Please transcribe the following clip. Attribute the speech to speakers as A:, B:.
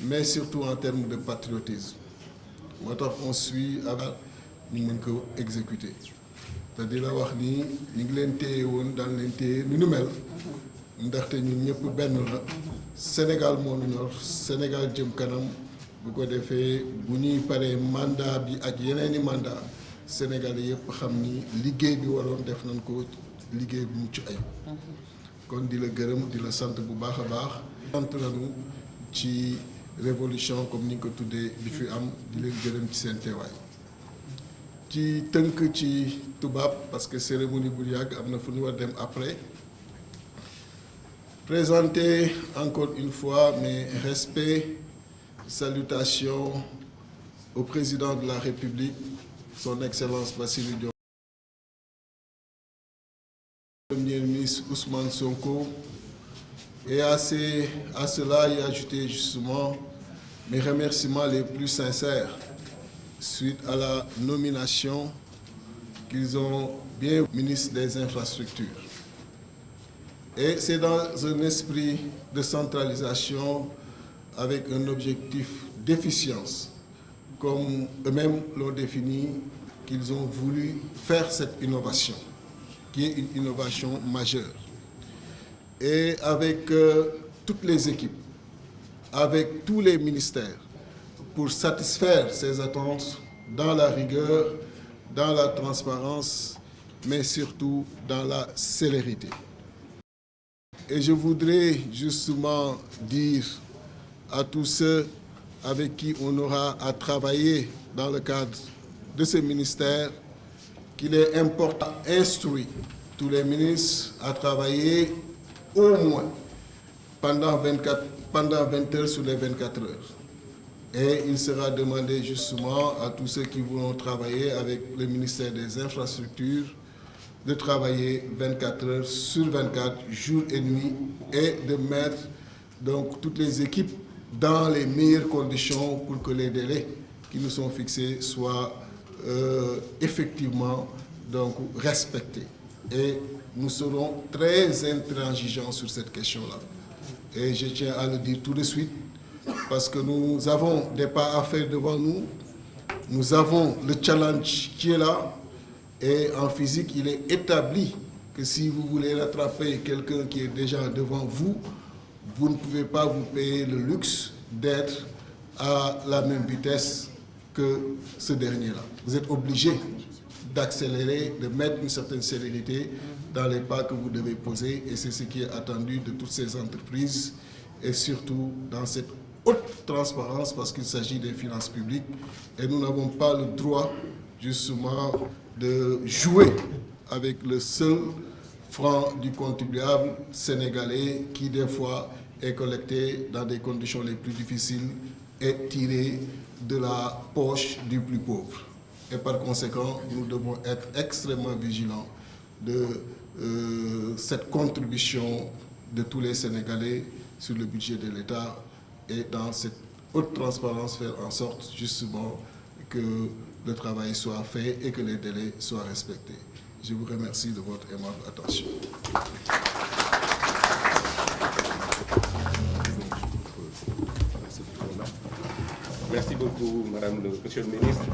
A: mais surtout en termes de patriotisme. moo tax on suit avant ñu mën ko exécuter te di la wax ni ñu ngi leen téye woon daan leen téye nu mel ndaxte ñun ñëpp benn la Sénégal moo ñu ñor Sénégal jëm kanam bu ko defee bu ñuy paree mandat bi ak yeneeni mandat Sénégalais yëpp xam ni liggéey bi waroon def nañ ko liggéey bu mucc ay kon di la gërëm di la sant bu baax a baax sant lañu ci révolution comme ni nga ko tuddee bi fi am di leen gërëm ci seen teewaay ci tënk ci tubaab parce que cérémonie bu yàgg am na fu ñu war dem après présenter encore une fois mes respects salutations au président de la République son excellence Bassirou Diomaye Premier ministre Ousmane Sonko et à cela y ajouter justement mes remerciements les plus sincères suite à la nomination qu'ils ont bien ministre des Infrastructures. Et c'est dans un esprit de centralisation avec un objectif d'efficience, comme eux-mêmes l'ont défini, qu'ils ont voulu faire cette innovation, qui est une innovation majeure. Et avec toutes les équipes, avec tous les ministères, pour satisfaire ces attentes dans la rigueur, dans la transparence, mais surtout dans la célérité. Et je voudrais justement dire à tous ceux avec qui on aura à travailler dans le cadre de ce ministère qu'il est important d'instruire tous les ministres à travailler au moins pendant 20 heures sur les 24 heures. Et il sera demandé justement à tous ceux qui voudront travailler avec le ministère des Infrastructures de travailler 24 heures sur 24, jour et nuit, et de mettre donc toutes les équipes dans les meilleures conditions pour que les délais qui nous sont fixés soient effectivement donc respectés. Et nous serons très intransigeants sur cette question-là. Et je tiens à le dire tout de suite, parce que nous avons des pas à faire devant nous. Nous avons le challenge qui est là. Et en physique, il est établi que si vous voulez rattraper quelqu'un qui est déjà devant vous, vous ne pouvez pas vous payer le luxe d'être à la même vitesse que ce dernier-là. Vous êtes obligé d'accélérer, de mettre une certaine célérité dans les pas que vous devez poser. Et c'est ce qui est attendu de toutes ces entreprises et surtout dans cette haute transparence parce qu'il s'agit des finances publiques. Et nous n'avons pas le droit justement de jouer avec le seul franc du contribuable sénégalais qui des fois est collecté dans des conditions les plus difficiles et tiré de la poche du plus pauvre. Et par conséquent, nous devons être extrêmement vigilants de cette contribution de tous les Sénégalais sur le budget de l'État et dans cette haute transparence faire en sorte justement que le travail soit fait et que les délais soient respectés. Je vous remercie de votre aimable attention.
B: Merci beaucoup, Monsieur le Ministre.